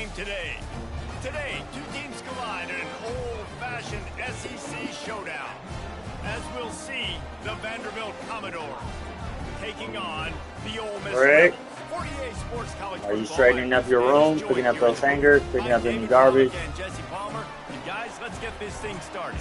game today. Today, two teams collide in an old-fashioned SEC showdown. As we'll see, the Vanderbilt Commodores taking on the Ole Miss Rick, Rebels. 48 Sports College are you football straightening up your room, picking up those hangers, picking up any garbage? And Jesse Palmer. And guys, let's get this thing started.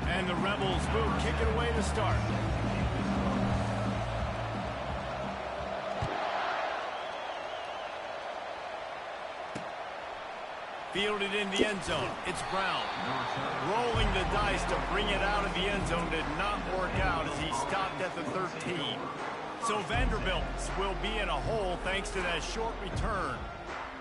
And the Rebels will kick it away to start. Fielded in the end zone. It's Brown. Rolling the dice to bring it out of the end zone did not work out as he stopped at the 13. So Vanderbilt will be in a hole thanks to that short return.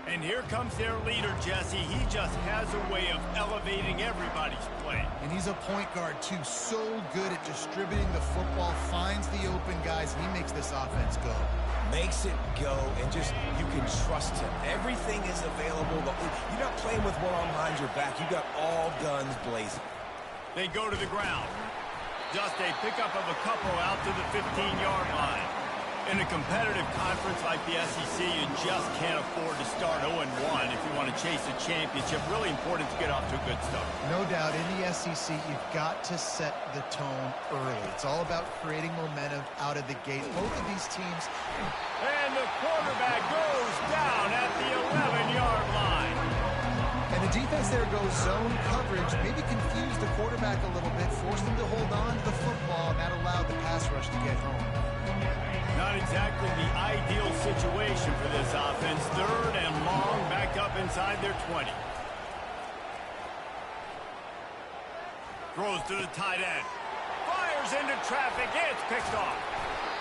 And here comes their leader, Jesse. He just has a way of elevating everybody's play. And he's a point guard, too. So good at distributing the football, finds the open guys, and he makes this offense go. Makes it go, and just, you can trust him. Everything is available. You're not playing with one arm behind your back. You got all guns blazing. They go to the ground. Just a pickup of a couple out to the 15-yard line. In a competitive conference like the SEC, you just can't afford to start 0-1 if you want to chase a championship. Really important to get off to a good start. No doubt, in the SEC, you've got to set the tone early. It's all about creating momentum out of the gate. Both of these teams... And the quarterback goes down at the 11-yard line. And the defense there goes zone coverage, maybe confused the quarterback a little bit, forced him to hold on to the football, and that allowed the pass rush to get home. Not exactly the ideal situation for this offense. Third and long, back up inside their 20. Throws to the tight end. Fires into traffic. It's picked off.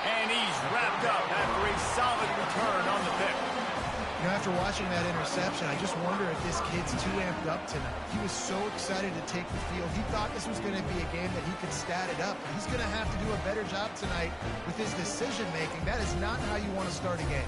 And he's wrapped up after a solid return on the pick. You know, after watching that interception, I just wonder if this kid's too amped up tonight. He was so excited to take the field. He thought this was going to be a game that he could stat it up. He's going to have to do a better job tonight with his decision-making. That is not how you want to start a game.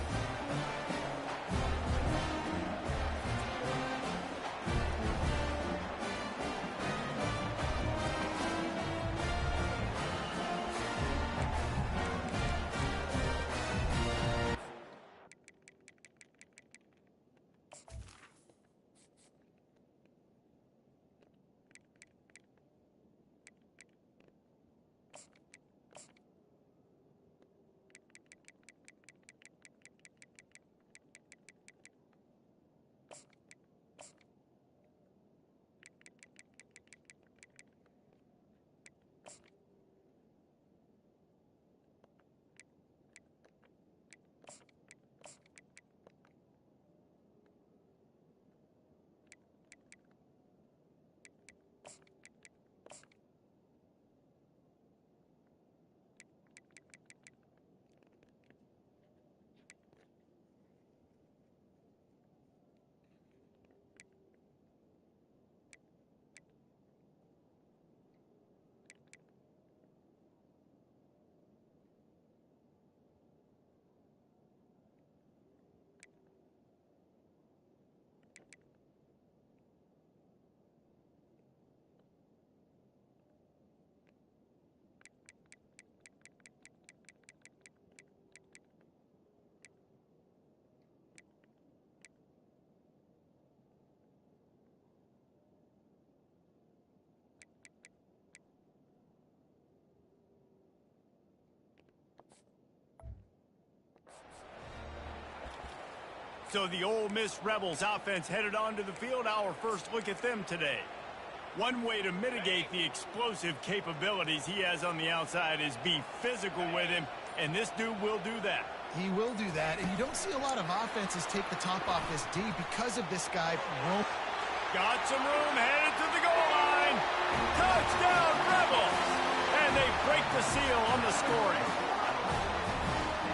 So the Ole Miss Rebels offense headed onto the field. Our first look at them today. One way to mitigate the explosive capabilities he has on the outside is be physical with him, and this dude will do that. He will do that, and you don't see a lot of offenses take the top off this D because of this guy. Got some room, headed to the goal line. Touchdown, Rebels! And they break the seal on the scoring.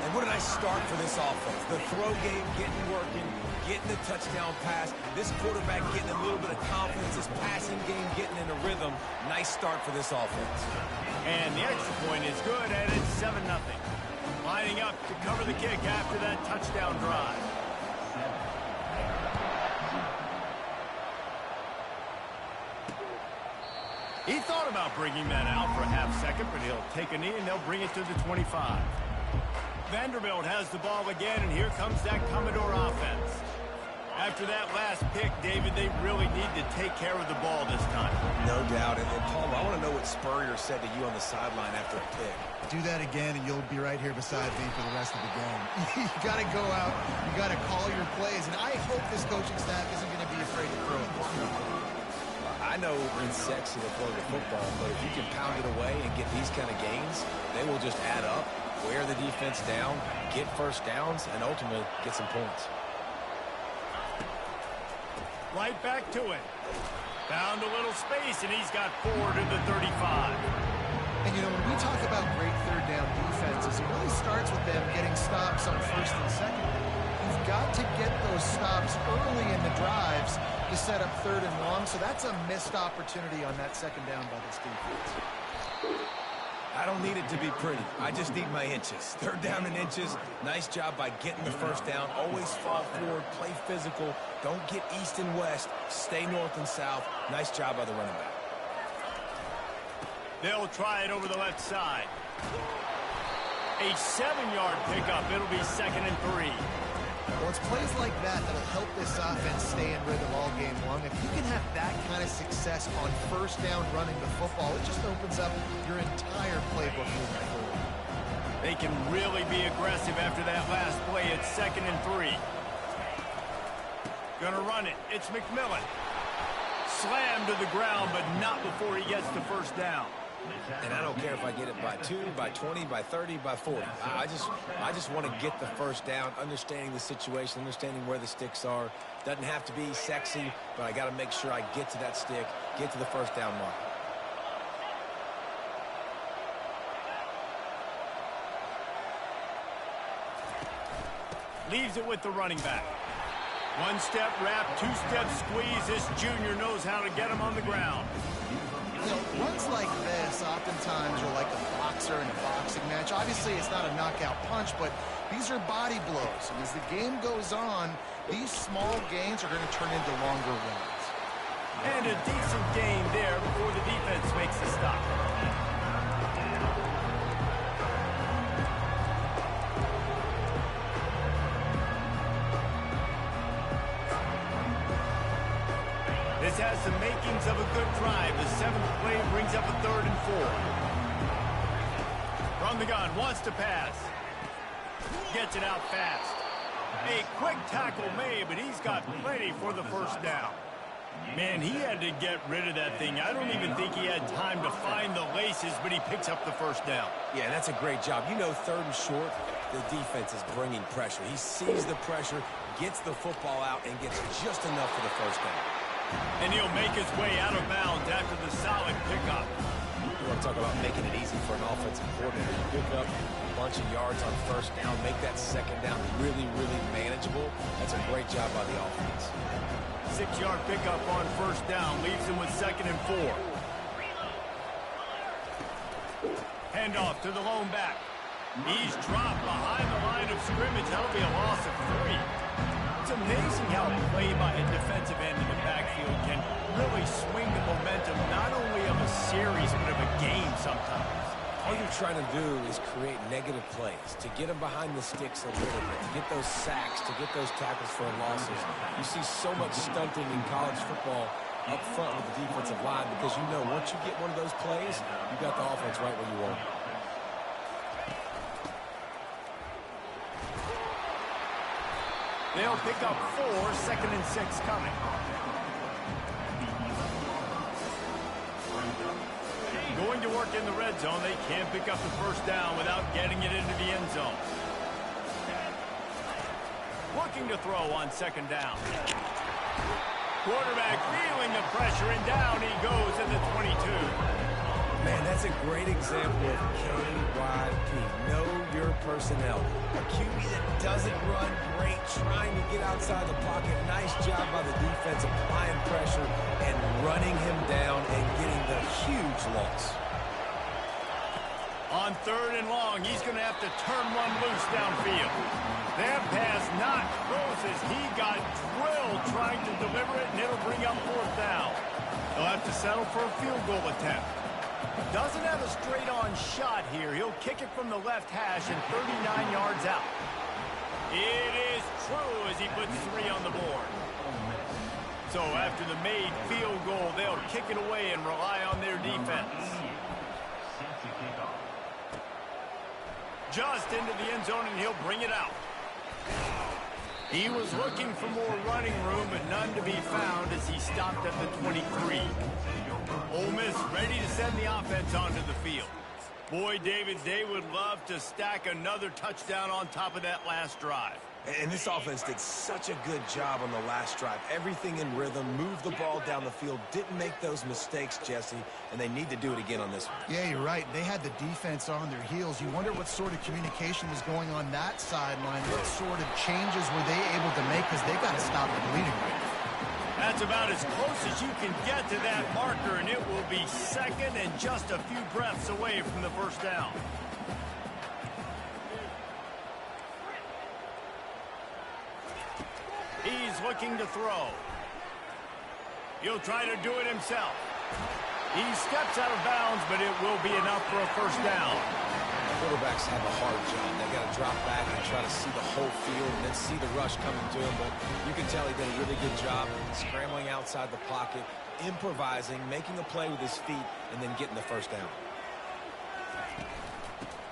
And what a nice start for this offense. The throw game getting working, getting the touchdown pass. This quarterback getting a little bit of confidence. This passing game getting in a rhythm. Nice start for this offense. And the extra point is good, and it's 7-0. Lining up to cover the kick after that touchdown drive. He thought about bringing that out for a half second, but he'll take a knee and they'll bring it to the 25. Vanderbilt has the ball again, and here comes that Commodore offense. After that last pick, David, they really need to take care of the ball this time. No doubt. And Paul, I want to know what Spurrier said to you on the sideline after a pick. Do that again, and you'll be right here beside me for the rest of the game. You got to go out. You got to call your plays, and I hope this coaching staff isn't going to be afraid to throw it this year. I know it's sexy to throw the football, but if you can pound it away and get these kind of gains, they will just add up, wear the defense down, get first downs, and ultimately get some points. Right back to it. Found a little space, and he's got 4 to the 35. And, you know, when we talk about great third down defenses, it really starts with them getting stops on first and second. You've got to get those stops early in the drives to set up third and long, so that's a missed opportunity on that second down by this defense. I don't need it to be pretty. I just need my inches. Third down in inches. Nice job by getting the first down. Always fall forward, play physical. Don't get east and west. Stay north and south. Nice job by the running back. They'll try it over the left side. A 7-yard pickup. It'll be 2nd and 3. Well, it's plays like that that'll help this offense stay in rhythm all game long. If you can have that kind of success on first down running the football, it just opens up your entire playbook moving forward. They can really be aggressive after that last play. It's 2nd and 3. Gonna run it. It's McMillan. Slammed to the ground, but not before he gets the first down. And I don't care if I get it by 2, by 20, by 30, by 40. I just want to get the first down, understanding the situation, understanding where the sticks are. Doesn't have to be sexy, but I got to make sure I get to that stick, get to the first down mark. Leaves it with the running back. One-step wrap, two-step squeeze. This junior knows how to get him on the ground. You know, runs like this oftentimes are like a boxer in a boxing match. Obviously, it's not a knockout punch, but these are body blows. And as the game goes on, these small gains are going to turn into longer runs. And a decent gain there before the defense makes the stop. This has the makings of a good drive. The 7th play brings up a 3rd and 4. From the gun, wants to pass. Gets it out fast. A quick tackle made, but he's got plenty for the first down. Man, he had to get rid of that thing. I don't even think he had time to find the laces, but he picks up the first down. Yeah, that's a great job. You know, 3rd and short, the defense is bringing pressure. He sees the pressure, gets the football out, and gets just enough for the first down. And he'll make his way out of bounds after the solid pickup. You want to talk about making it easy for an offensive coordinator. You pick up a bunch of yards on first down, make that second down really, really manageable. That's a great job by the offense. 6-yard pickup on first down, leaves him with 2nd and 4. Handoff to the lone back. He's dropped behind the line of scrimmage. That'll be a loss of 3. It's amazing how a play by a defensive end in the backfield can really swing the momentum not only of a series but of a game sometimes. All you're trying to do is create negative plays, to get them behind the sticks a little bit, to get those sacks, to get those tackles for losses. You see so much stunting in college football up front with the defensive line because you know once you get one of those plays, you got the offense right where you want it. They'll pick up 4, 2nd and 6 coming. Going to work in the red zone. They can't pick up the first down without getting it into the end zone. Looking to throw on 2nd down. Quarterback feeling the pressure, and down he goes in the 22. Man, that's a great example of KYP. Know your personnel. A QB that doesn't run great, trying to get outside the pocket. Nice job by the defense applying pressure and running him down and getting the huge loss. On 3rd and long, he's going to have to turn one loose downfield. That pass not close as he got drilled trying to deliver it, and it'll bring up 4th down. They'll have to settle for a field goal attempt. Doesn't have a straight-on shot here. He'll kick it from the left hash and 39 yards out. It is true as he puts 3 on the board. So after the made field goal, they'll kick it away and rely on their defense. Just into the end zone, and he'll bring it out. He was looking for more running room, but none to be found as he stopped at the 23. Ole Miss ready to send the offense onto the field. Boy, David, they would love to stack another touchdown on top of that last drive. And this offense did such a good job on the last drive. Everything in rhythm, moved the ball down the field, didn't make those mistakes, Jesse, and they need to do it again on this one. Yeah, you're right. They had the defense on their heels. You wonder what sort of communication was going on that sideline. What sort of changes were they able to make, because they got to stop the bleeding right now. That's about as close as you can get to that marker, and it will be second and just a few breaths away from the first down. He's looking to throw. He'll try to do it himself. He steps out of bounds, but it will be enough for a first down. Quarterbacks have a hard job. They got to drop back and try to see the whole field and then see the rush coming to him. But you can tell he did a really good job scrambling outside the pocket, improvising, making a play with his feet, and then getting the first down.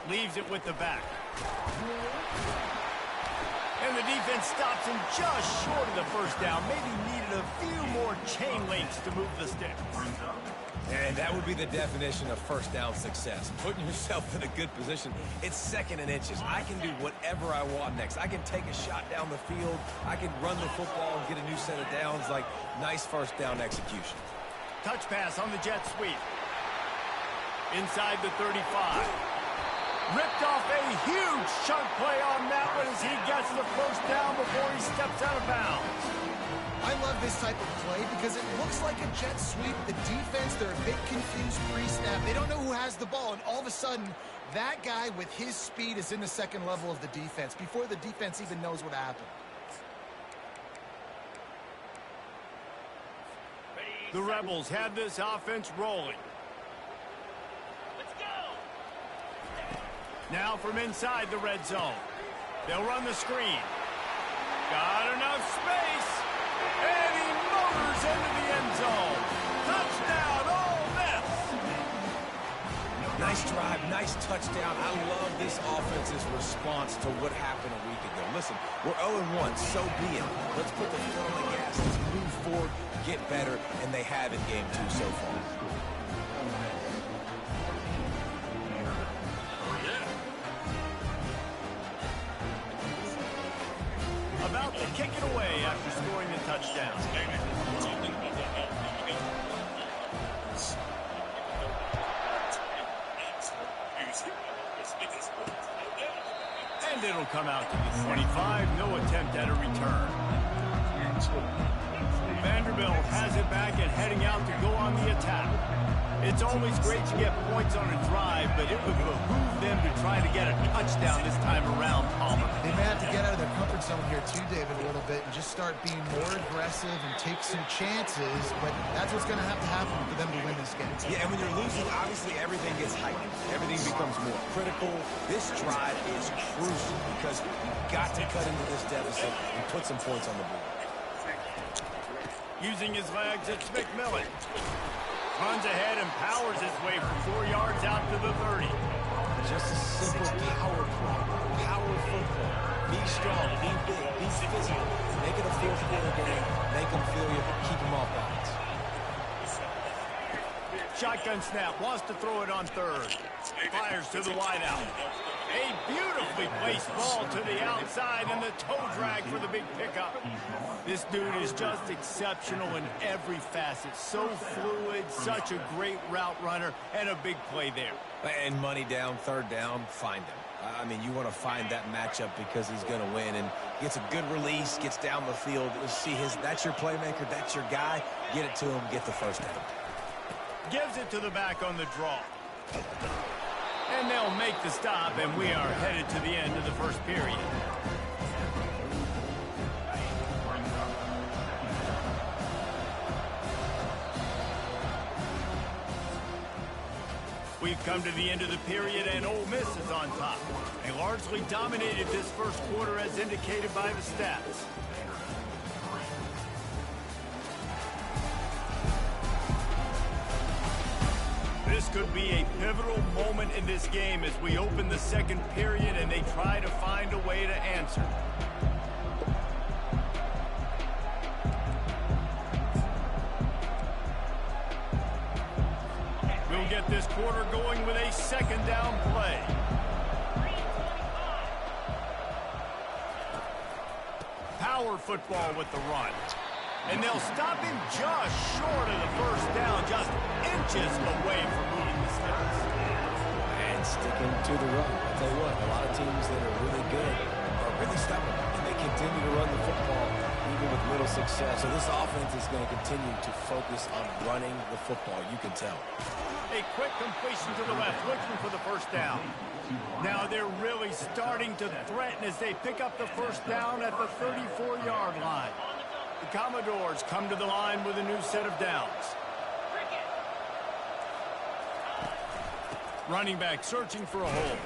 Leaves it with the back. And the defense stops him just short of the first down. Maybe needed a few more chain links to move the sticks. And that would be the definition of first down success. Putting yourself in a good position. It's second and inches. I can do whatever I want next. I can take a shot down the field. I can run the football and get a new set of downs. Like, nice first down execution. Touch pass on the jet sweep. Inside the 35. Ripped off a huge chunk play on that one as he gets the first down before he steps out of bounds. I love this type of play because it looks like a jet sweep. The defense, they're a bit confused pre-snap. They don't know who has the ball, and all of a sudden, that guy with his speed is in the second level of the defense before the defense even knows what happened. The Rebels have this offense rolling. Now from inside the red zone. They'll run the screen. Got enough space. And he motors into the end zone. Touchdown, Ole Miss. Nice drive, nice touchdown. I love this offense's response to what happened a week ago. Listen, we're 0-1, so be it. Let's put the foot on the gas. Let's move forward, get better, and they have in game 2 so far. About to kick it away after scoring the touchdown. And it'll come out to the 25. No attempt at a return. Vanderbilt has it back and heading out to go on the attack. It's always great to get points on a drive, but it would behoove them to try to get a touchdown this time around, Palmer. They may have to get out of their comfort zone here too, David, a little bit and just start being more aggressive and take some chances, but that's what's going to happen for them to win this game. Yeah, and when you're losing, obviously everything gets heightened. Everything becomes more critical. This drive is crucial because you've got to cut into this deficit and put some points on the board. Using his legs, it's McMillan. Runs ahead and powers his way for 4 yards out to the 30. Just a simple power play. Power football. Be strong, be big, be physical. Make it a fourth quarter game. Make them feel you, keep them off balance. Shotgun snap, wants to throw it on third. Fires to the wideout. A beautifully placed ball to the outside and the toe drag for the big pickup. This dude is just exceptional in every facet. So fluid, such a great route runner, and a big play there. And money down, third down, find him. I mean, you want to find that matchup because he's going to win and gets a good release, gets down the field. You see that's your playmaker, that's your guy. Get it to him, get the first down. Gives it to the back on the draw. And they'll make the stop, and we are headed to the end of the first period. We've come to the end of the period, and Ole Miss is on top. They largely dominated this first quarter as indicated by the stats. This could be a pivotal moment in this game as we open the second period and they try to find a way to answer. We'll get this quarter going with a second down play. Power football with the run. And they'll stop him just short of the first down, just inches away from moving the sticks. And sticking to the run. I'll tell you what, a lot of teams that are really good are really stubborn, and they continue to run the football even with little success. So this offense is going to continue to focus on running the football, you can tell. A quick completion to the left, looking for the first down. Now they're really starting to threaten as they pick up the first down at the 34-yard line. The Commodores come to the line with a new set of downs. Running back searching for a hole.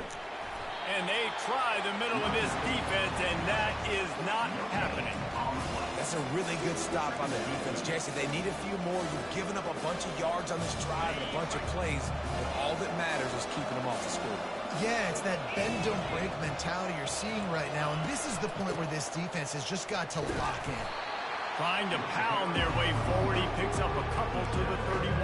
And they try the middle of this defense, and that is not happening. That's a really good stop on the defense, Jesse. They need a few more. You've given up a bunch of yards on this drive and a bunch of plays, and all that matters is keeping them off the score. Yeah, it's that bend, don't break mentality you're seeing right now, and this is the point where this defense has just got to lock in. Trying to pound their way forward, he picks up a couple to the 31.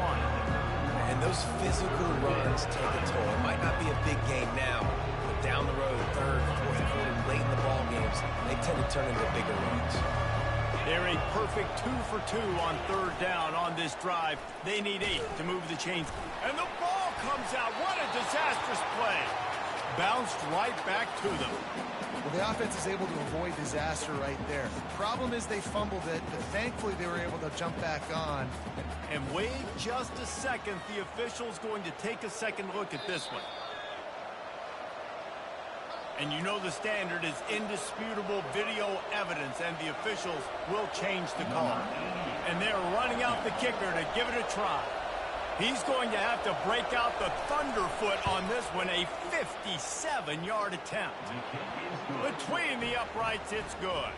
And those physical runs take a toll. It might not be a big game now, but down the road, third, fourth quarter, late in the ball games, they tend to turn into bigger runs. They're a perfect 2 for 2 on third down on this drive. They need 8 to move the chains. And the ball comes out. What a disastrous play. Bounced right back to them. Well, the offense is able to avoid disaster right there. The problem is they fumbled it, but thankfully they were able to jump back on. And wait just a second. The official's going to take a second look at this one. And you know the standard is indisputable video evidence, and the officials will change the call. And they're running out the kicker to give it a try. He's going to have to break out the thunderfoot on this one, a 57-yard attempt. Between the uprights, it's good.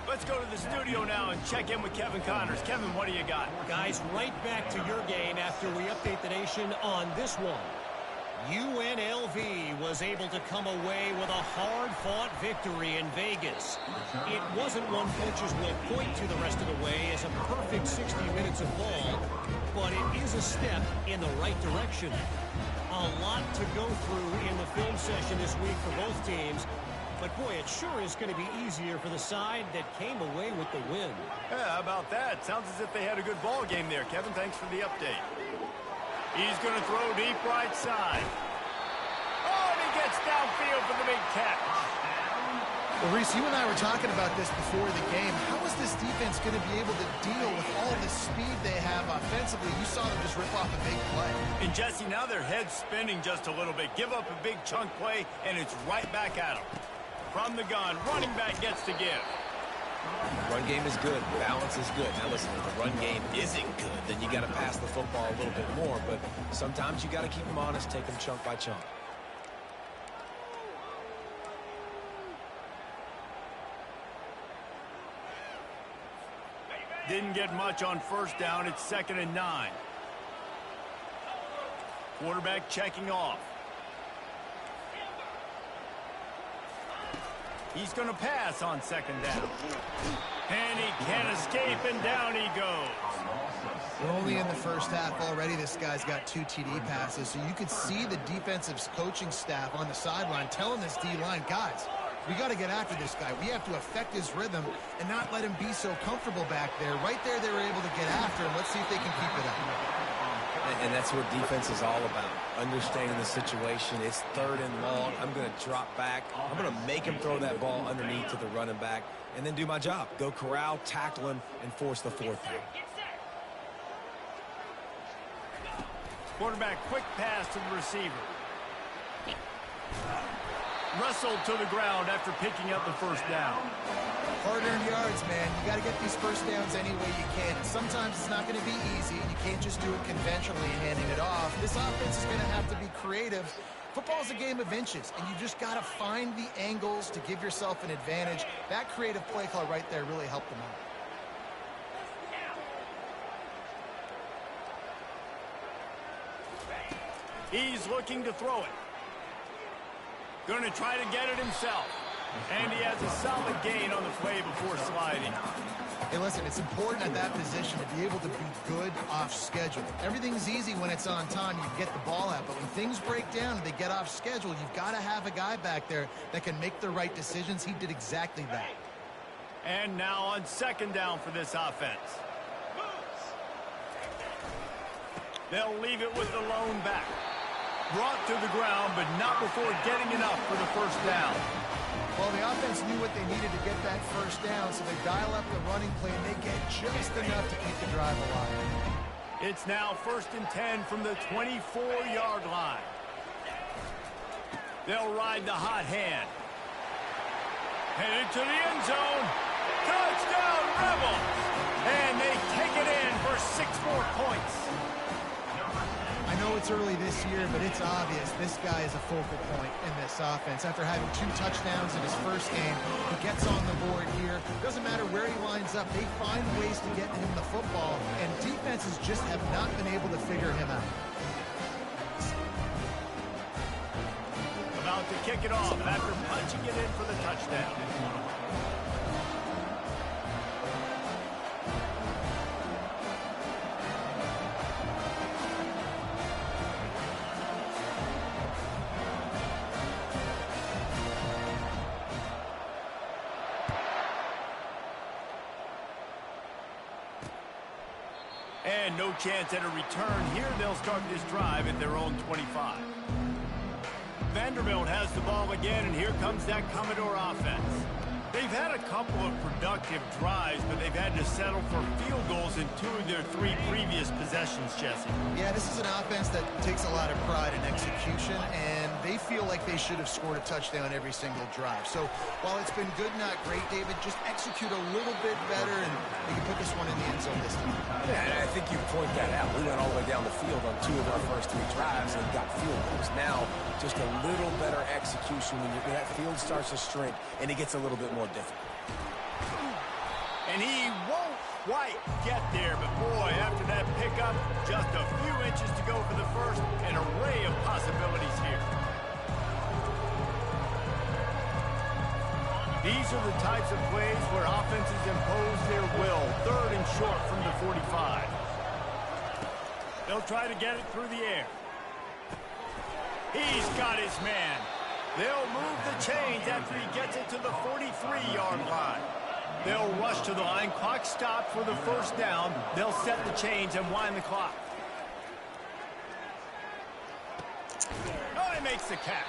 Let's go to the studio now and check in with Kevin Connors. Kevin, what do you got? Guys, right back to your game after we update the nation on this one. UNLV was able to come away with a hard-fought victory in Vegas. It wasn't one coaches will point to the rest of the way as a perfect 60 minutes of ball, but it is a step in the right direction. A lot to go through in the film session this week for both teams, but boy, it sure is going to be easier for the side that came away with the win. Yeah, how about that? Sounds as if they had a good ball game there. Kevin, thanks for the update. He's going to throw deep right side. Oh, and he gets downfield for the big catch. Well, Reese, you and I were talking about this before the game. How is this defense going to be able to deal with all the speed they have offensively? You saw them just rip off a big play. And Jesse, now their head's spinning just a little bit. Give up a big chunk play, and it's right back at them. From the gun, running back gets to give. Run game is good. Balance is good. Now listen, if the run game isn't good, then you got to pass the football a little bit more. But sometimes you got to keep them honest, take them chunk by chunk. Didn't get much on first down. It's 2nd and 9. Quarterback checking off. He's going to pass on 2nd down. And he can't escape, and down he goes. We're only in the first half already. This guy's got 2 TD passes, so you could see the defensive coaching staff on the sideline telling this D-line, guys, we got to get after this guy. We have to affect his rhythm and not let him be so comfortable back there. Right there, they were able to get after him. Let's see if they can keep it up. And that's what defense is all about, understanding the situation. It's 3rd and long. I'm going to drop back. I'm going to make him throw that ball underneath to the running back and then do my job. Go corral, tackle him, and force the 4th down. Quarterback quick pass to the receiver. Wrestled to the ground after picking up the first down. Hard-earned yards, man. You got to get these first downs any way you can. And sometimes it's not going to be easy, and you can't just do it conventionally handing it off. This offense is going to have to be creative. Football is a game of inches, and you just got to find the angles to give yourself an advantage. That creative play call right there really helped them out. He's looking to throw it. Going to try to get it himself. And he has a solid gain on the play before sliding. Hey, listen, it's important at that position to be able to be good off schedule. Everything's easy when it's on time. You get the ball out. But when things break down and they get off schedule, you've got to have a guy back there that can make the right decisions. He did exactly that. And now on second down for this offense. They'll leave it with the lone back. Brought to the ground, but not before getting enough for the first down. Well, the offense knew what they needed to get that first down, so they dial up the running play, and they get just enough to keep the drive alive. It's now 1st and 10 from the 24-yard line. They'll ride the hot hand. Headed to the end zone. Touchdown, Rebels! And they take it in for 6 more points. I know it's early this year, but it's obvious this guy is a focal point in this offense. After having 2 touchdowns in his first game, he gets on the board here. Doesn't matter where he lines up, they find ways to get him the football, and defenses just have not been able to figure him out. About to kick it off after punching it in for the touchdown. And no chance at a return here. They'll start this drive at their own 25. Vanderbilt has the ball again, and here comes that Commodore offense. They've had a couple of productive drives, but they've had to settle for field goals in 2 of their 3 previous possessions, Jesse. Yeah, this is an offense that takes a lot of pride in execution, and they feel like they should have scored a touchdown every single drive. So while it's been good, not great, David, just execute a little bit better, and they can put this one in the end zone this time. Yeah, and I think you point that out. We went all the way down the field on 2 of our first 3 drives and got field goals. Now, just a little better execution when that field starts to shrink, and it gets a little bit more difficult. And he won't quite get there, but boy, after that pickup, just a few inches to go for the first, an array of possibilities here. These are the types of plays where offenses impose their will. 3rd and short from the 45. They'll try to get it through the air. He's got his man. They'll move the chains after he gets it to the 43-yard line. They'll rush to the line. Clock stopped for the first down. They'll set the chains and wind the clock. Oh, he makes the catch.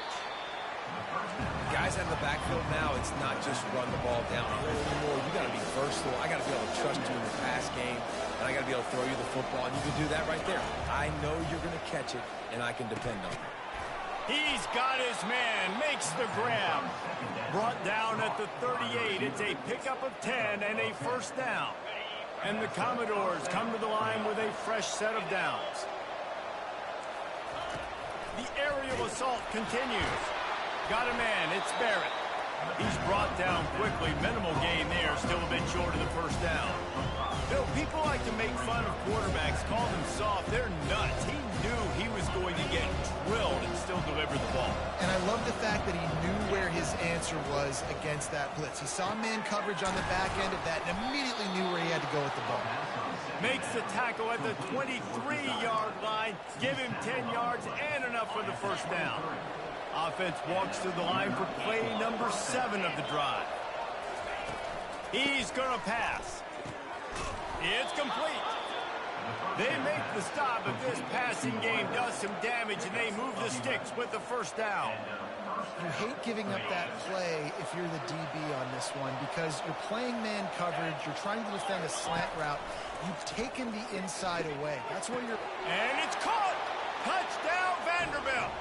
Guys out of the backfield now, it's not just run the ball downhill anymore. You got to be versatile. I got to be able to trust you in the pass game, and I got to be able to throw you the football, and you can do that right there. I know you're going to catch it, and I can depend on it. He's got his man, makes the grab. Brought down at the 38. It's a pickup of 10 and a first down. And the Commodores come to the line with a fresh set of downs. The aerial assault continues. Got a man, it's Barrett. He's brought down quickly. Minimal gain there, still a bit short of the first down. Bill, people like to make fun of quarterbacks, call them soft. They're nuts. He knew he was going to get drilled and still deliver the ball. And I love the fact that he knew where his answer was against that blitz. He saw man coverage on the back end of that and immediately knew where he had to go with the ball. Makes the tackle at the 23-yard line. Give him 10 yards and enough for the first down. Offense walks to the line for play number 7 of the drive. He's going to pass. It's complete. They make the stop, but this passing game does some damage, and they move the sticks with the first down. You hate giving up that play if you're the DB on this one because you're playing man coverage, you're trying to defend a slant route, you've taken the inside away. That's where you're... And it's caught! Touchdown, Vanderbilt!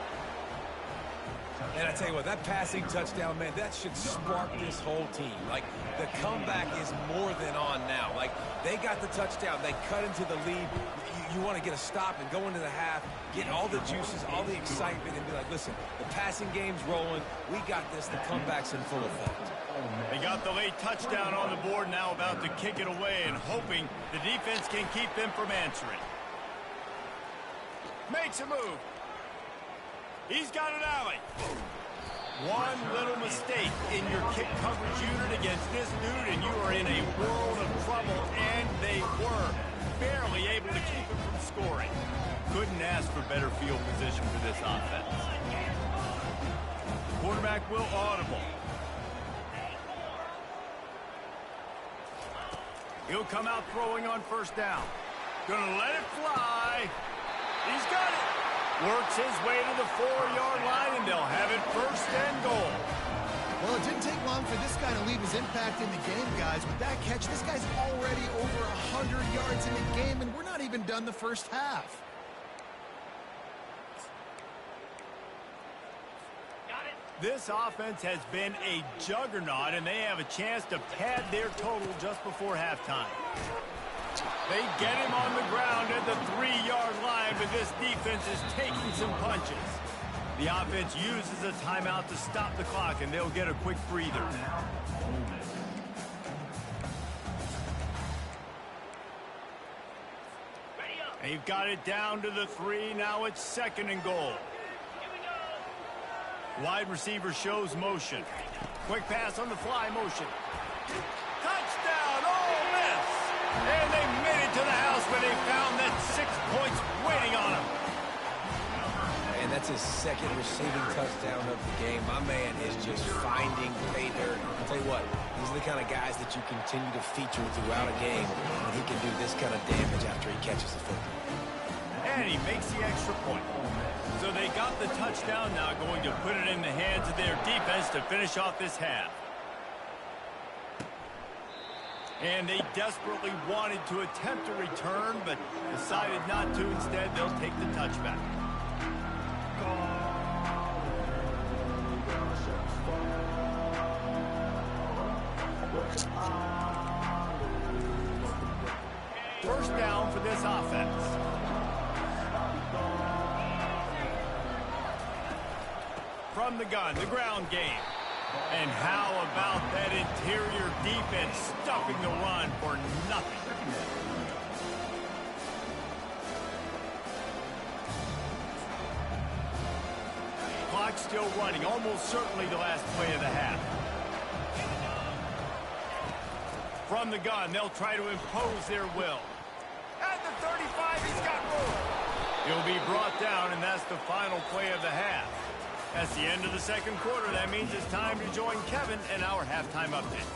And I tell you what, that passing touchdown, man, that should spark this whole team. Like, the comeback is more than on now. Like, they got the touchdown. They cut into the lead. You want to get a stop and go into the half, get all the juices, all the excitement, and be like, listen, the passing game's rolling. We got this. The comeback's in full effect. They got the late touchdown on the board, now about to kick it away and hoping the defense can keep them from answering. Makes a move. He's got an alley. One little mistake in your kick coverage unit against this dude, and you are in a world of trouble, and they were barely able to keep him from scoring. Couldn't ask for better field position for this offense. Quarterback will audible. He'll come out throwing on first down. Gonna let it fly. He's got it. Works his way to the 4-yard line, and they'll have it first and goal. Well, it didn't take long for this guy to leave his impact in the game, guys. With that catch, this guy's already over 100 yards in the game, and we're not even done the first half. This offense has been a juggernaut, and they have a chance to pad their total just before halftime. They get him on the ground at the 3-yard line, but this defense is taking some punches. The offense uses a timeout to stop the clock, and they'll get a quick breather. They've got it down to the 3. Now it's second and goal. Wide receiver shows motion. Quick pass on the fly motion. Touchdown, Ole Miss! And they made it to the house where they found that 6 points waiting on them. And that's his second receiving touchdown of the game. My man is just finding pay dirt. I'll tell you what, these are the kind of guys that you continue to feature throughout a game, and he can do this kind of damage after he catches the football. And he makes the extra point. So they got the touchdown, now going to put it in the hands of their defense to finish off this half. And they desperately wanted to attempt a return, but decided not to. Instead, they'll take the touchback. First down for this offense. From the gun, the ground game. And how about that interior defense stuffing the run for nothing? Clock still running, almost certainly the last play of the half. From the gun, they'll try to impose their will. At the 35, he's got room. He'll be brought down, and that's the final play of the half. That's the end of the second quarter. That means it's time to join Kevin in our halftime update.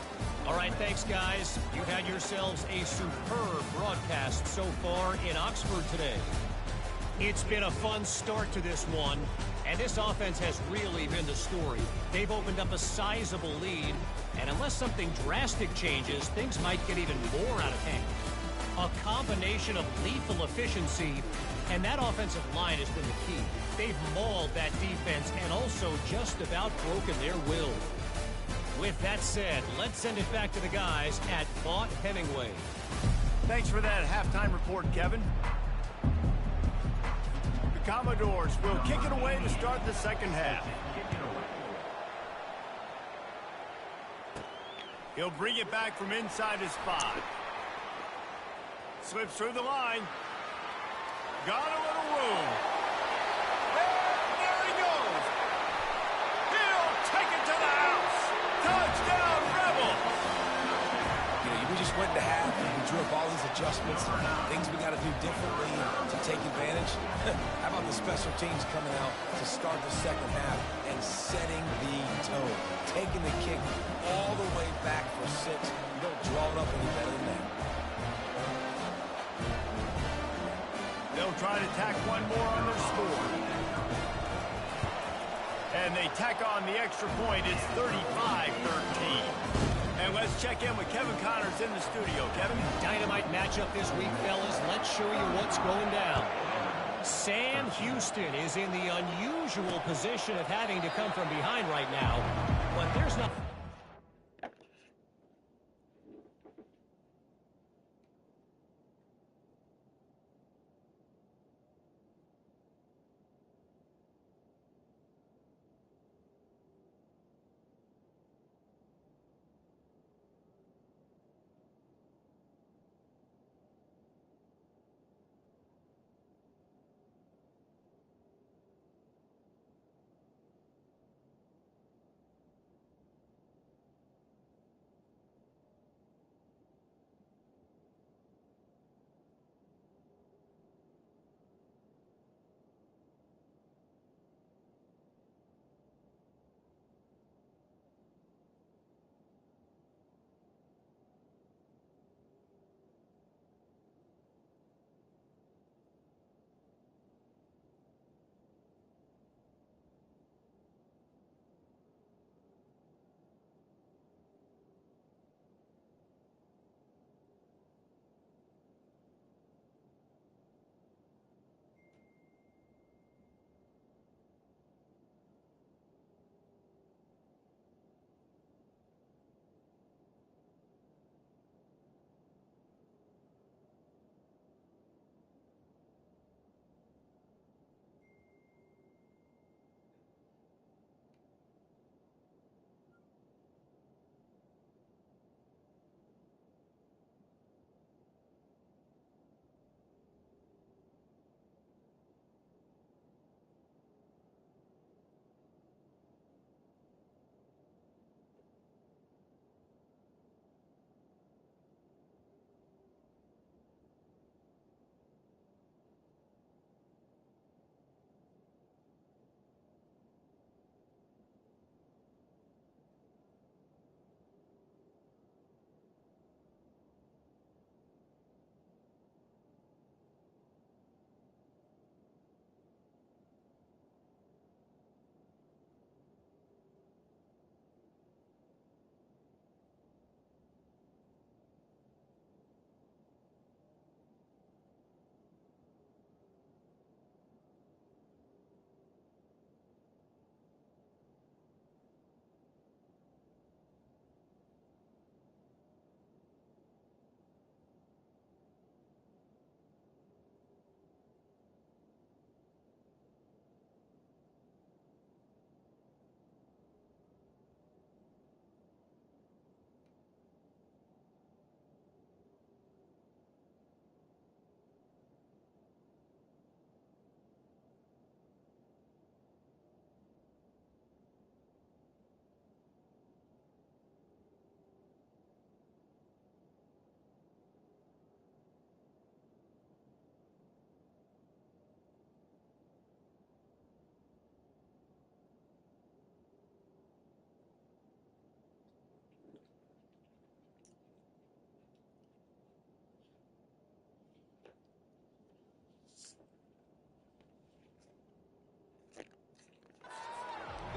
All right, thanks, guys. You've had yourselves a superb broadcast so far in Oxford today. It's been a fun start to this one, and this offense has really been the story. They've opened up a sizable lead, and unless something drastic changes, things might get even more out of hand. A combination of lethal efficiency, and that offensive line has been the key. They've mauled that defense and also just about broken their will. With that said, let's send it back to the guys at Vaught Hemingway. Thanks for that halftime report, Kevin. The Commodores will kick it away to start the second half. He'll bring it back from inside his 5. Slips through the line. Got a little room. And there he goes. He'll take it to the house. Touchdown, Rebel. You know, we just went to half and we drew up all these adjustments, things we got to do differently to take advantage. How about the special teams coming out to start the second half and setting the tone, taking the kick all the way back for 6. You don't draw it up any better than that. They'll try to tack one more on their score. And they tack on the extra point. It's 35-13. And let's check in with Kevin Connors in the studio. Kevin? Dynamite matchup this week, fellas. Let's show you what's going down. San Houston is in the unusual position of having to come from behind right now, but there's not...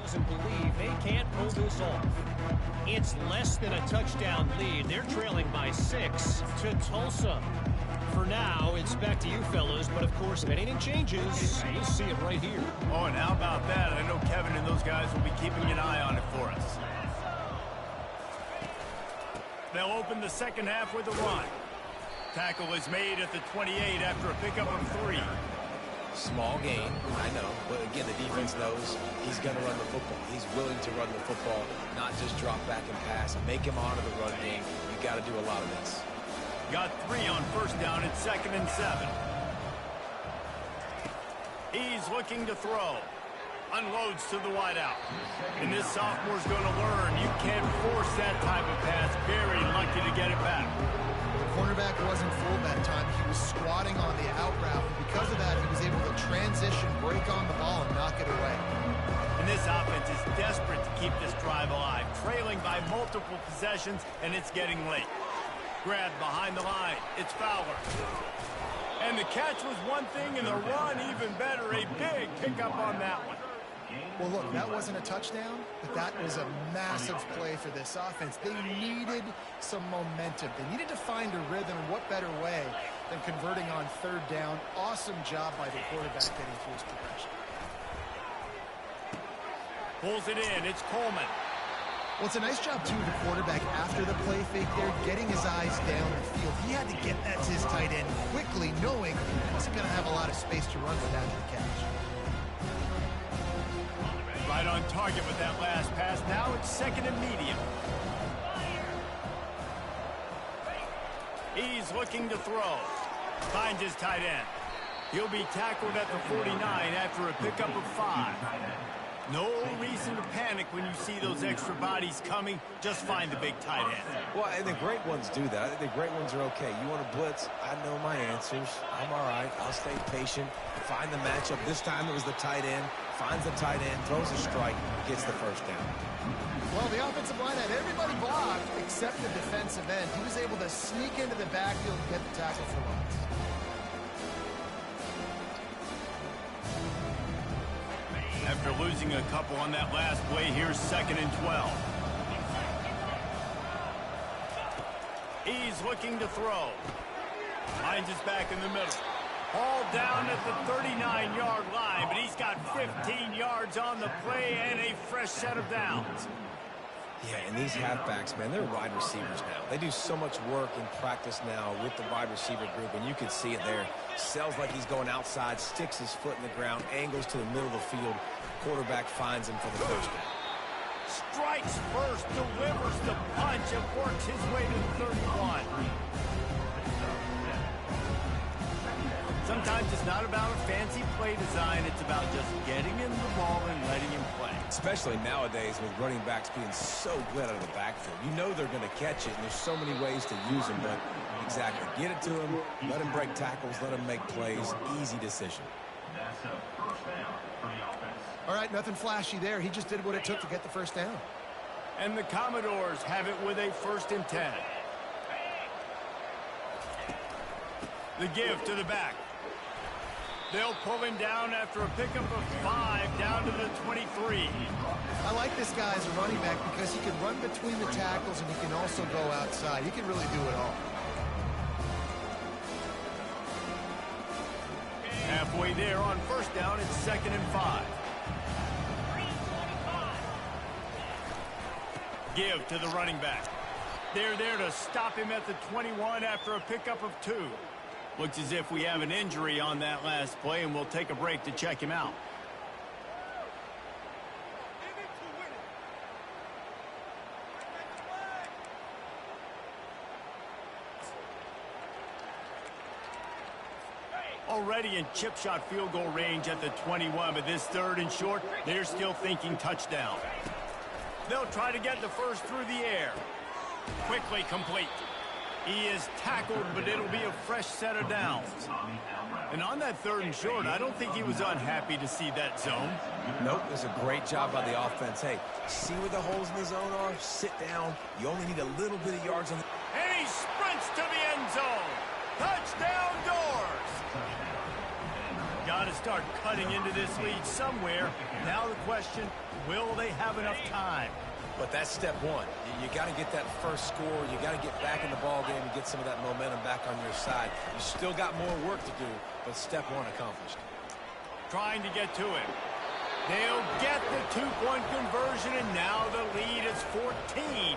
Doesn't believe they can't pull this off. It's less than a touchdown lead. They're trailing by 6 to Tulsa. For now, it's back to you fellas, but of course, if anything changes, you'll see it right here. Oh, and how about that? I know Kevin and those guys will be keeping an eye on it for us. They'll open the second half with a run. Tackle is made at the 28 after a pickup of 3. Small gain, I know, but again, the defense knows he's going to run the football. He's willing to run the football, not just drop back and pass. Make him honor the run game. You got to do a lot of this. Got 3 on first down at 2nd and 7. He's looking to throw. Unloads to the wideout. And this sophomore's going to learn you can't force that type of pass. Very lucky to get it back. Cornerback wasn't full that time. He was squatting on the out route, and because of that, he was able to transition, break on the ball, and knock it away. And this offense is desperate to keep this drive alive, trailing by multiple possessions, and it's getting late. Grabbed behind the line. It's Fowler. And the catch was one thing, and the run even better. A big pickup on that one. Well, look, that wasn't a touchdown, but that was a massive play for this offense. They needed some momentum. They needed to find a rhythm, and what better way than converting on third down. Awesome job by the quarterback getting through his progression. Pulls it in. It's Coleman. Well, it's a nice job, too, of the quarterback after the play fake there, getting his eyes down the field. He had to get that to his tight end quickly, knowing he wasn't going to have a lot of space to run with after the catch. Right on target with that last pass. Now it's second and medium. He's looking to throw. Finds his tight end. He'll be tackled at the 49 after a pickup of 5. No reason to panic when you see those extra bodies coming. Just find the big tight end. Well, and the great ones do that. I think the great ones are okay. You want to blitz? I know my answers. I'm all right. I'll stay patient. Find the matchup. This time it was the tight end. Finds the tight end, throws a strike, gets the first down. Well, the offensive line had everybody blocked except the defensive end. He was able to sneak into the backfield and get the tackle for loss. After losing a couple on that last play, here's second and 12. He's looking to throw. Finds his back in the middle. All down at the 39-yard line, but he's got 15 yards on the play and a fresh set of downs. Yeah, and these halfbacks, man, they're wide receivers now. They do so much work in practice now with the wide receiver group, and you can see it there. Sells like he's going outside, sticks his foot in the ground, angles to the middle of the field. Quarterback finds him for the first down. Strikes first, delivers the punch, and works his way to the 31. Sometimes it's not about a fancy play design. It's about just getting him the ball and letting him play. Especially nowadays with running backs being so good out of the backfield. You know they're going to catch it, and there's so many ways to use them. But exactly, get it to him, let him break tackles, let him make plays. Easy decision. All right, nothing flashy there. He just did what it took to get the first down. And the Commodores have it with a 1st and 10. The give to the back. They'll pull him down after a pickup of 5 down to the 23. I like this guy as a running back because he can run between the tackles and he can also go outside. He can really do it all. Halfway there on first down, it's 2nd and 5. Give to the running back. They're there to stop him at the 21 after a pickup of 2. Looks as if we have an injury on that last play, and we'll take a break to check him out. Already in chip shot field goal range at the 21, but this 3rd and short, they're still thinking touchdown. They'll try to get the first through the air. Quickly complete. He is tackled, but it'll be a fresh set of downs. And on that 3rd and short, I don't think he was unhappy to see that zone. Nope, it was a great job by the offense. Hey, see where the holes in the zone are? Sit down. You only need a little bit of yards on the... And he sprints to the end zone. Touchdown Doors! Got to start cutting into this lead somewhere. Now the question, will they have enough time? But that's step one. You got to get that first score. You got to get back in the ball game and get some of that momentum back on your side. You still got more work to do, but step one accomplished. Trying to get to it. They'll get the 2-point conversion, and now the lead is 14.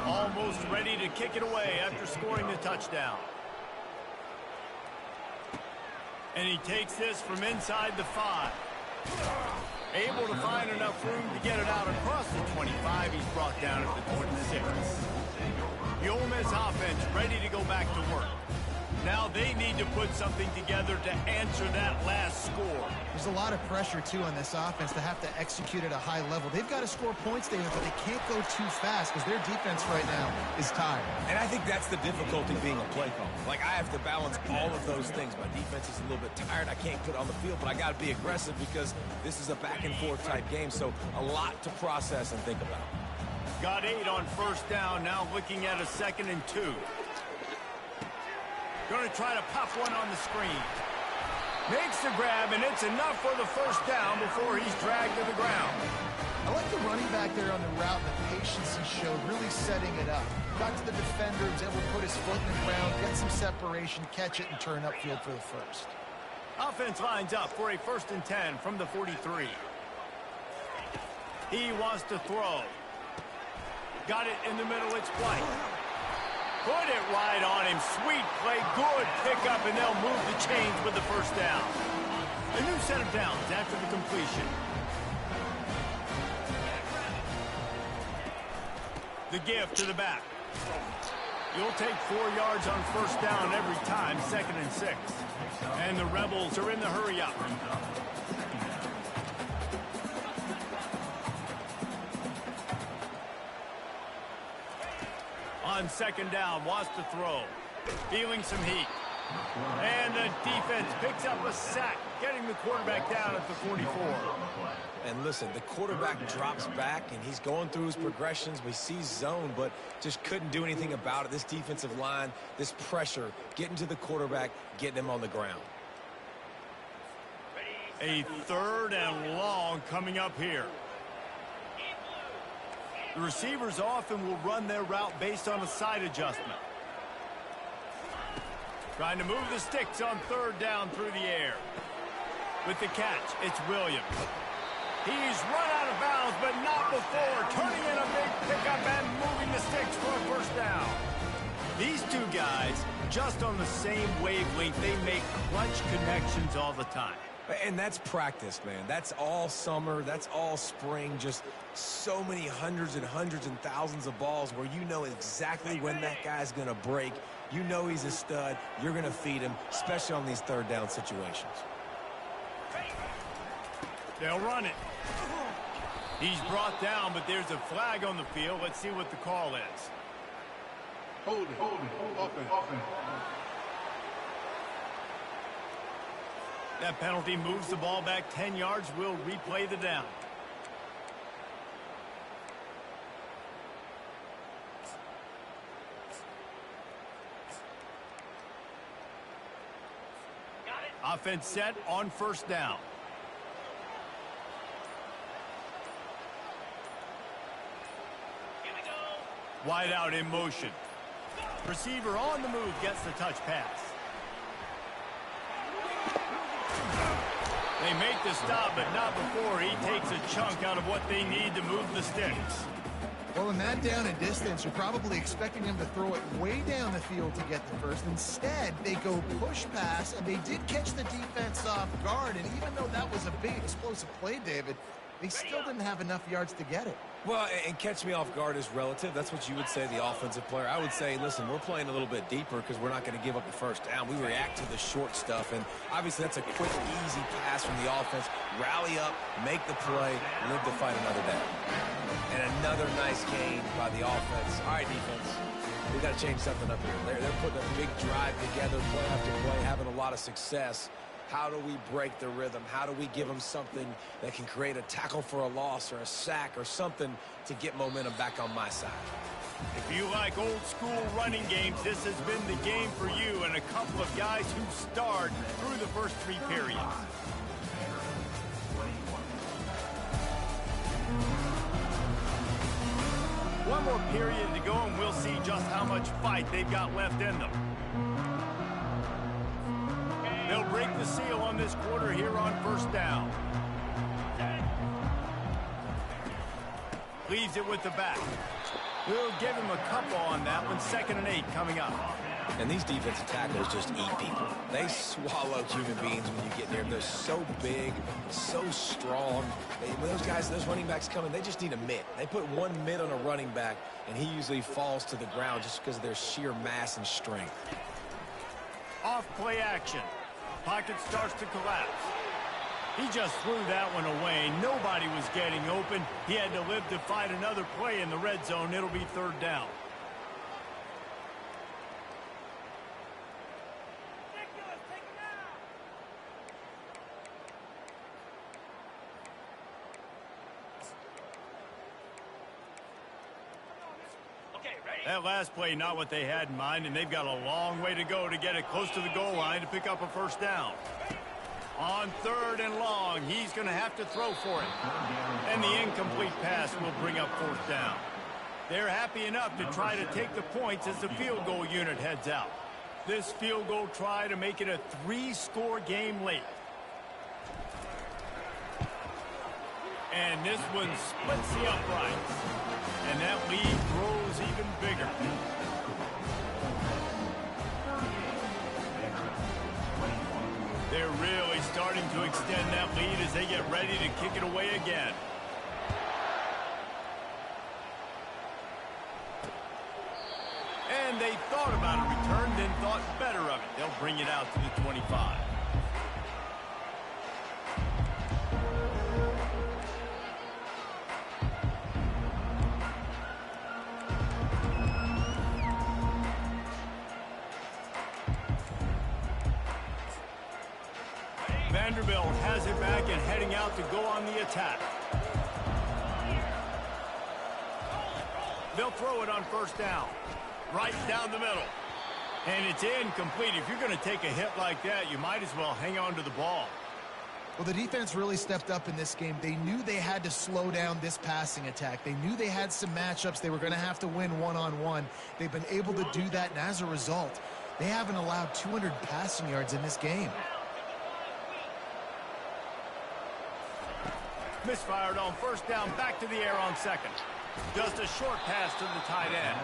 Almost ready to kick it away after scoring the touchdown. And he takes this from inside the 5. Able to find enough room to get it out across the 25. He's brought down at the 26. The Ole Miss offense ready to go back to work. Now they need to put something together to answer that last score. There's a lot of pressure, too, on this offense to have to execute at a high level. They've got to score points, David, but they can't go too fast because their defense right now is tired. And I think that's the difficulty being a play caller. Like, I have to balance all of those things. My defense is a little bit tired. I can't put it on the field, but I got to be aggressive because this is a back-and-forth type game, so a lot to process and think about. Got 8 on first down, now looking at a 2nd and 2. Going to try to pop one on the screen. Makes the grab, and it's enough for the first down before he's dragged to the ground. I like the running back there on the route and the patience he showed, really setting it up. Got to the defender, was able to put his foot in the ground, get some separation, catch it, and turn upfield for the first. Offense lines up for a 1st and 10 from the 43. He wants to throw. Got it in the middle, it's White. Put it right on him. Sweet play, good pickup, and they'll move the chains with the first down. A new set of downs after the completion. The give to the back. You'll take 4 yards on 1st down every time, 2nd and 6. And the Rebels are in the hurry up. On 2nd down, wants to throw. Feeling some heat. And the defense picks up a sack, getting the quarterback down at the 44. And listen, the quarterback drops back, and he's going through his progressions. We see zone, but just couldn't do anything about it. This defensive line, this pressure, getting to the quarterback, getting him on the ground. A 3rd and long coming up here. The receivers often will run their route based on a side adjustment. Trying to move the sticks on 3rd down through the air. With the catch, it's Williams. He's run out of bounds, but not before. Turning in a big pickup and moving the sticks for a 1st down. These two guys, just on the same wavelength, they make clutch connections all the time. And that's practice, man. That's all summer. That's all spring. Just so many hundreds and thousands of balls where you know exactly when that guy's going to break. You know he's a stud. You're going to feed him, especially on these 3rd down situations. They'll run it. He's brought down, but there's a flag on the field. Let's see what the call is. Hold it. Offense. That penalty moves the ball back 10 yards. We'll replay the down. Offense set on 1st down. Wide out in motion. Receiver on the move gets the touch pass. They make the stop, but not before he takes a chunk out of what they need to move the sticks. Well, in that down and distance, you're probably expecting him to throw it way down the field to get the first. Instead, they go push pass, and they did catch the defense off guard. And even though that was a big explosive play, David, they still didn't have enough yards to get it. Well, and catch me off guard is relative. That's what you would say, the offensive player. I would say, listen, we're playing a little bit deeper because we're not going to give up the 1st down. We react to the short stuff, and obviously that's a quick, easy pass from the offense. Rally up, make the play, live to fight another day. And another nice gain by the offense. All right, defense, we got to change something up here. They're putting a big drive together, play after play, having a lot of success. How do we break the rhythm? How do we give them something that can create a tackle for a loss or a sack or something to get momentum back on my side? If you like old school running games, this has been the game for you and a couple of guys who starred through the first 3 periods. One more period to go and we'll see just how much fight they've got left in them. They'll break the seal on this quarter here on 1st down. Leaves it with the back. We'll give him a couple on that one. 2nd and 8 coming up. And these defensive tackles just eat people. They swallow human beings when you get near them. They're so big, so strong. When those guys, those running backs come in, they just need a mitt. They put one mitt on a running back, and he usually falls to the ground just because of their sheer mass and strength. Off play action. Pocket starts to collapse. He just threw that one away. Nobody was getting open. He had to live to fight another play in the red zone. It'll be 3rd down. That last play, not what they had in mind, and they've got a long way to go to get it close to the goal line to pick up a 1st down. On 3rd and long, he's going to have to throw for it. And the incomplete pass will bring up 4th down. They're happy enough to try to take the points as the field goal unit heads out. This field goal try to make it a 3-score game late. And this one splits the uprights. And that lead grows even bigger. They're really starting to extend that lead as they get ready to kick it away again. And they thought about a return, then thought better of it. They'll bring it out to the 25. Vanderbilt has it back and heading out to go on the attack. They'll throw it on 1st down. Right down the middle. And it's incomplete. If you're going to take a hit like that, you might as well hang on to the ball. Well, the defense really stepped up in this game. They knew they had to slow down this passing attack. They knew they had some matchups they were going to have to win one-on-one. They've been able to do that, and as a result, they haven't allowed 200 passing yards in this game. Misfired on 1st down, back to the air on 2nd. Just a short pass to the tight end.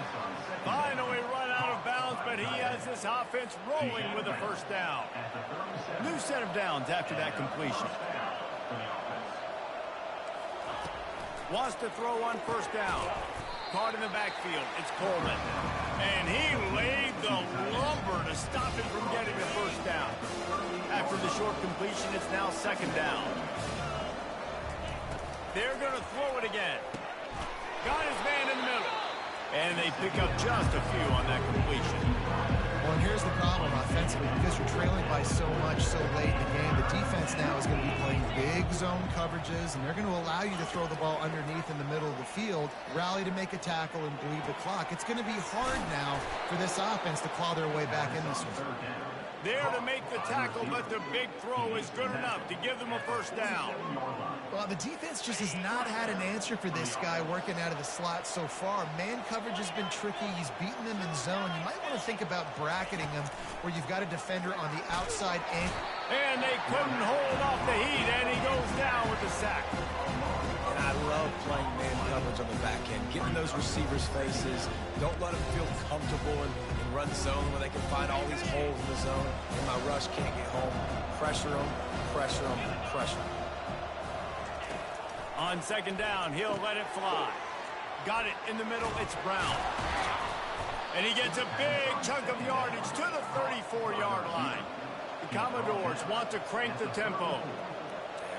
Finally run out of bounds, but he has this offense rolling with a 1st down. New set of downs after that completion. Wants to throw on 1st down. Caught in the backfield. It's Coleman. And he laid the lumber to stop him from getting the 1st down. After the short completion, it's now 2nd down. They're going to throw it again. Got his man in the middle. And they pick up just a few on that completion. Well, and here's the problem offensively. Because you're trailing by so much so late in the game, the defense now is going to be playing big zone coverages, and they're going to allow you to throw the ball underneath in the middle of the field, rally to make a tackle, and bleed the clock. It's going to be hard now for this offense to claw their way back in this one. There to make the tackle, but the big throw is good enough to give them a 1st down. Well, the defense just has not had an answer for this guy working out of the slot so far. Man coverage has been tricky. He's beaten them in zone. You might want to think about bracketing him where you've got a defender on the outside end. And they couldn't hold off the heat, and he goes down with the sack. And I love playing man coverage on the back end, getting those receivers' faces. Don't let them feel comfortable in run zone where they can find all these holes in the zone, and my rush can't get home. Pressure them, pressure them, pressure them. On 2nd down, he'll let it fly. Got it in the middle, it's Brown. And he gets a big chunk of yardage to the 34-yard line. The Commodores want to crank the tempo.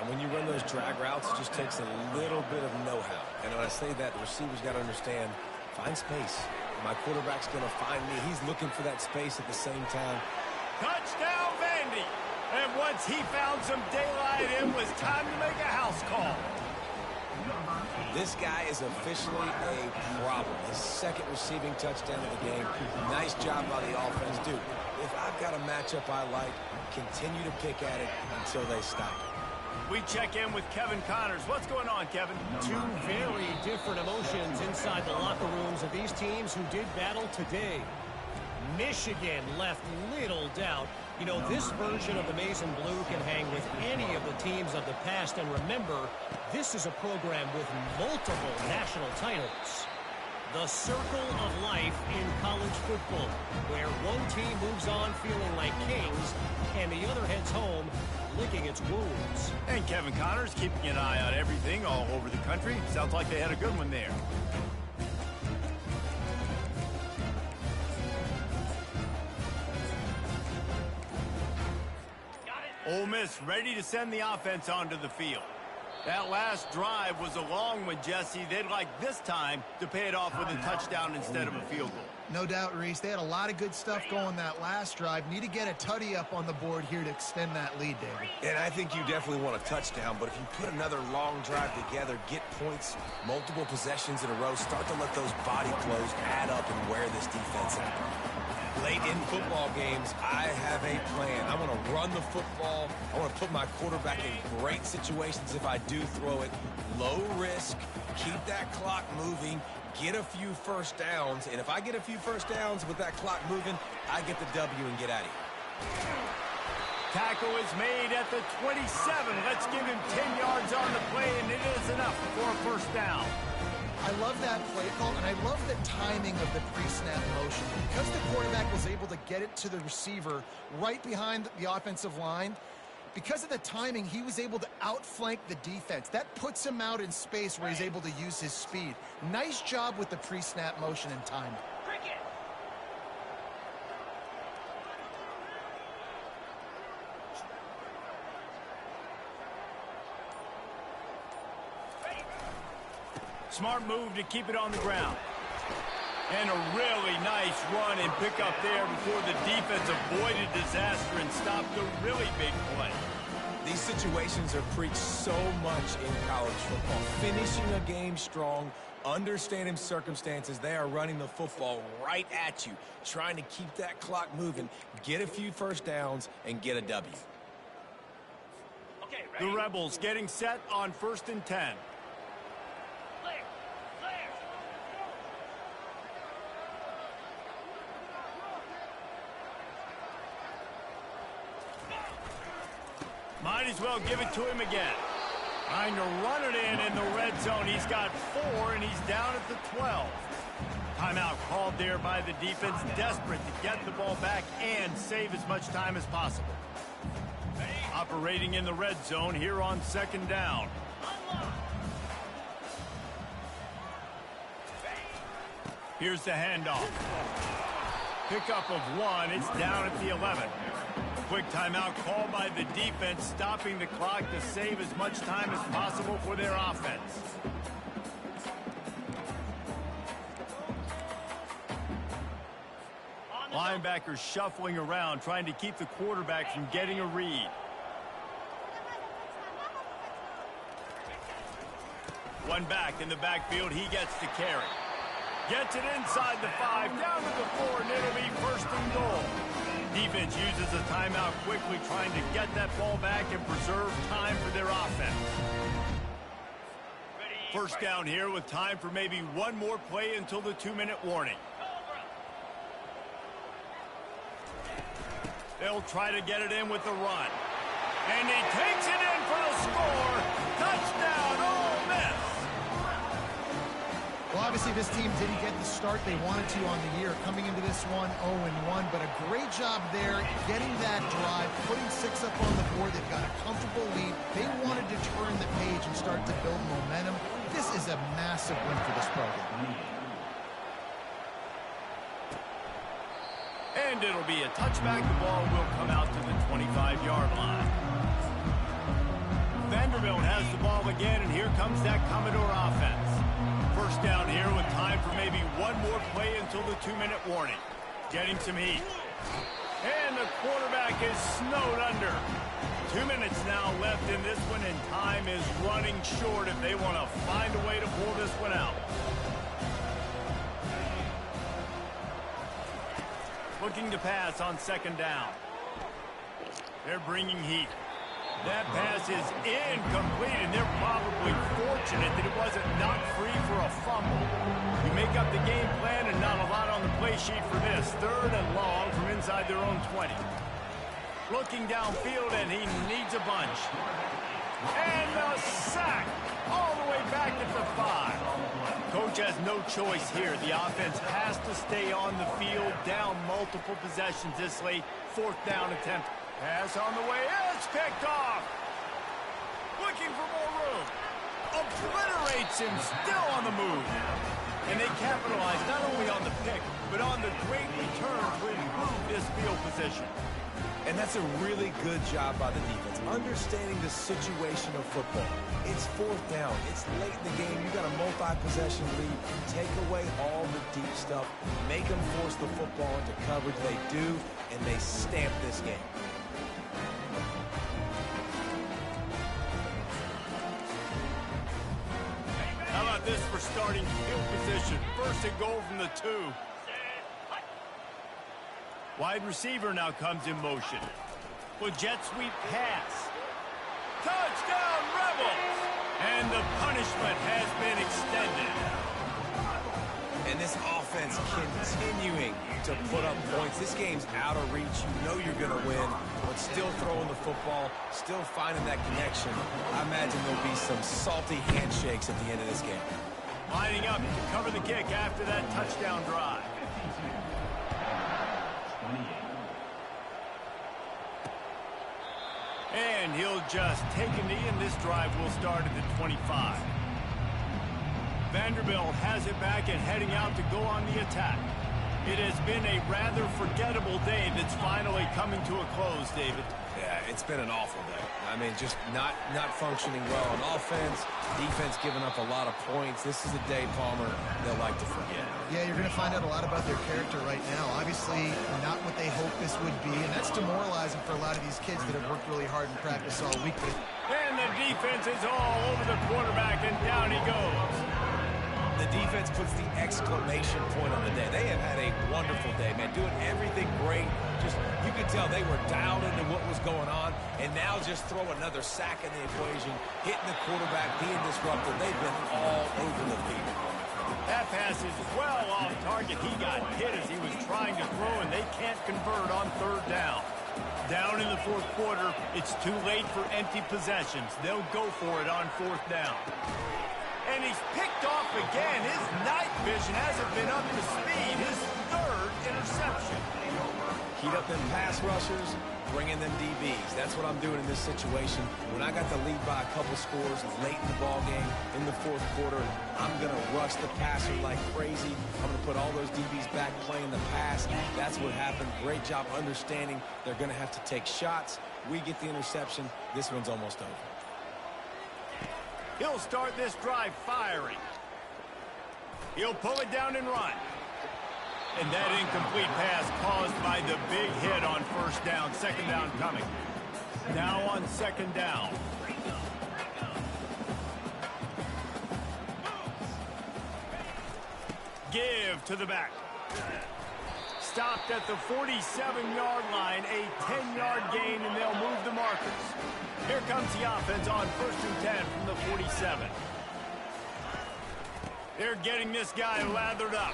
And when you run those drag routes, it just takes a little bit of know-how. And when I say that, the receiver's got to understand, find space. My quarterback's going to find me. He's looking for that space at the same time. Touchdown, Vandy. And once he found some daylight, it was time to make a house call. This guy is officially a problem. His 2nd receiving touchdown of the game. Nice job by the offense. Dude, if I've got a matchup I like, continue to pick at it until they stop it. We check in with Kevin Connors. What's going on, Kevin? Two very different emotions inside the locker rooms of these teams who did battle today. Michigan left little doubt. You know, this version of the Maize and Blue can hang with any of the teams of the past. And remember, this is a program with multiple national titles. The circle of life in college football, where one team moves on feeling like kings and the other heads home licking its wounds. And Kevin Connors keeping an eye on everything all over the country. Sounds like they had a good one there. Ole Miss ready to send the offense onto the field. That last drive was a long one, Jesse. They'd like this time to pay it off with a touchdown instead of a field goal. No doubt, Reese. They had a lot of good stuff going that last drive. Need to get a tutty up on the board here to extend that lead, David. And I think you definitely want a touchdown, but if you put another long drive together, get points, multiple possessions in a row, start to let those body flows add up and wear this defense out. Late in football games, I have a plan. I want to run the football. I want to put my quarterback in great situations if I do throw it. Low risk, keep that clock moving, get a few first downs. And if I get a few first downs with that clock moving, I get the W and get out of here. Tackle is made at the 27. Let's give him 10 yards on the play, and it is enough for a first down. I love that play call, and I love the timing of the pre-snap motion. Because the quarterback was able to get it to the receiver right behind the offensive line, because of the timing, he was able to outflank the defense. That puts him out in space where he's able to use his speed. Nice job with the pre-snap motion and timing. Smart move to keep it on the ground. And a really nice run and pick up there before the defense avoided disaster and stopped a really big play. These situations are preached so much in college football. Finishing a game strong, understanding circumstances. They are running the football right at you, trying to keep that clock moving, get a few first downs, and get a W. The Rebels getting set on 1st and 10. Might as well give it to him again. Trying to run it in the red zone. He's got 4, and he's down at the 12. Timeout called there by the defense, desperate to get the ball back and save as much time as possible. Operating in the red zone here on 2nd down. Here's the handoff. Pickup of 1. It's down at the 11. Quick timeout called by the defense, stopping the clock to save as much time as possible for their offense. Linebackers shuffling around, trying to keep the quarterback from getting a read. One back in the backfield, he gets to carry. Gets it inside the 5, down to the 4, and it'll be 1st and goal. Defense uses a timeout quickly, trying to get that ball back and preserve time for their offense. First down here with time for maybe one more play until the 2-minute warning. They'll try to get it in with the run. And he takes it in for the score. Touchdown, Ole Miss. Well, obviously this team didn't get the start they wanted to on the year, coming into this one 0-1, but a great job there getting that drive, putting 6 up on the board. They've got a comfortable lead. They wanted to turn the page and start to build momentum. This is a massive win for this program. And it'll be a touchback. The ball will come out to the 25-yard line. Vanderbilt has the ball again, and here comes that Commodore offense. First down here with time for maybe one more play until the 2-minute warning. Getting some heat. And the quarterback is snowed under. 2 minutes now left in this one, and time is running short if they want to find a way to pull this one out. Looking to pass on 2nd down. They're bringing heat. That pass is incomplete, and they're probably fortunate that it wasn't knocked free for a fumble. You make up the game plan and not a lot on the play sheet for this. 3rd and long from inside their own 20. Looking downfield, and he needs a bunch. And the sack all the way back at the 5. Coach has no choice here. The offense has to stay on the field, down multiple possessions this late. 4th down attempt. Pass on the way. It's picked off. Looking for more room. Obliterates him, still on the move. And they capitalize not only on the pick, but on the great return to improve this field position. And that's a really good job by the defense, understanding the situation of football. It's 4th down. It's late in the game. You got a multi-possession lead. Take away all the deep stuff. Make them force the football into coverage. They do, and they stamp this game. How about this for starting field position? 1st and goal from the 2. Wide receiver now comes in motion. With jet sweep pass. Touchdown, Rebels! And the punishment has been extended. And this offense continuing to put up points. This game's out of reach. You know you're going to win, but still throwing the football, still finding that connection. I imagine there'll be some salty handshakes at the end of this game. Lining up to cover the kick after that touchdown drive. And he'll just take a knee, and this drive will start at the 25. Vanderbilt has it back and heading out to go on the attack. It has been a rather forgettable day that's finally coming to a close, David. Yeah, it's been an awful day. I mean, just not functioning well on offense, defense giving up a lot of points. This is a day, Palmer, they'll like to forget. Yeah, you're going to find out a lot about their character right now. Obviously, not what they hoped this would be, and that's demoralizing for a lot of these kids that have worked really hard in practice all week. And the defense is all over the quarterback, and down he goes. The defense puts the exclamation point on the day. They have had a wonderful day, man, doing everything great. Just, you could tell they were dialed into what was going on, and now just throw another sack in the equation, hitting the quarterback, being disruptive. They've been all over the field. That pass is well off target. He got hit as he was trying to throw, and they can't convert on third down. Down in the fourth quarter, it's too late for empty possessions. They'll go for it on fourth down. And he's picked off again. His night vision hasn't been up to speed. His third interception. Heat up them pass rushers, bring in them DBs. That's what I'm doing in this situation. When I got the lead by a couple scores late in the ball game, in the fourth quarter, I'm going to rush the passer like crazy. I'm going to put all those DBs back playing the pass. That's what happened. Great job understanding they're going to have to take shots. We get the interception. This one's almost over. He'll start this drive firing. He'll pull it down and run. And that incomplete pass caused by the big hit on first down. Second down coming. Now on second down. Give to the back. Stopped at the 47-yard line, a 10-yard gain, and they'll move the markers. Here comes the offense on 1st and 10 from the 47. They're getting this guy lathered up.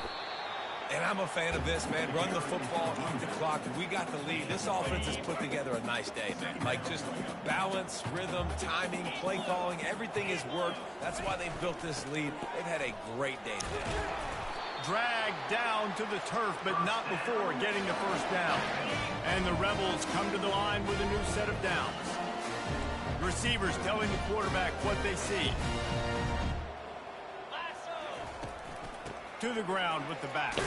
And I'm a fan of this, man. Run the football, eat the clock. We got the lead. This offense has put together a nice day, man. Like, just balance, rhythm, timing, play calling, everything has worked. That's why they've built this lead. They've had a great day today. Dragged down to the turf, but not before getting the first down. And the Rebels come to the line with a new set of downs. Receivers telling the quarterback what they see. To the ground with the back.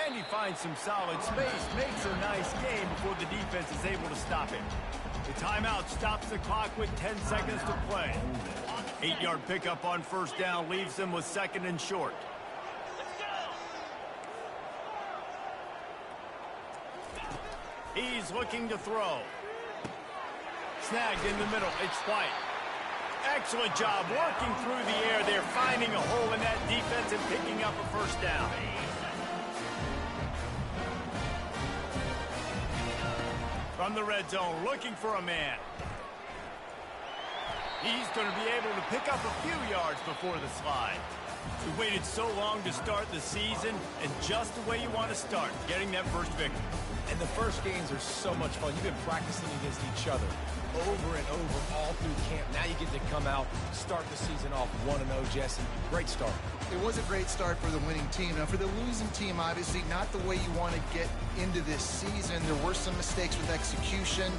And he finds some solid space, makes a nice game before the defense is able to stop him. The timeout stops the clock with 10 seconds to play. 8-yard pickup on first down leaves them with second and short. He's looking to throw. Snagged in the middle. It's White. Excellent job working through the air. They're finding a hole in that defense and picking up a first down. From the red zone, looking for a man. He's going to be able to pick up a few yards before the slide. We waited so long to start the season, and just the way you want to start, getting that first victory. And the first games are so much fun. You've been practicing against each other over and over all through camp. Now you get to come out, start the season off 1-0, Jesse. Great start. It was a great start for the winning team. Now, for the losing team, obviously not the way you want to get into this season. There were some mistakes with execution.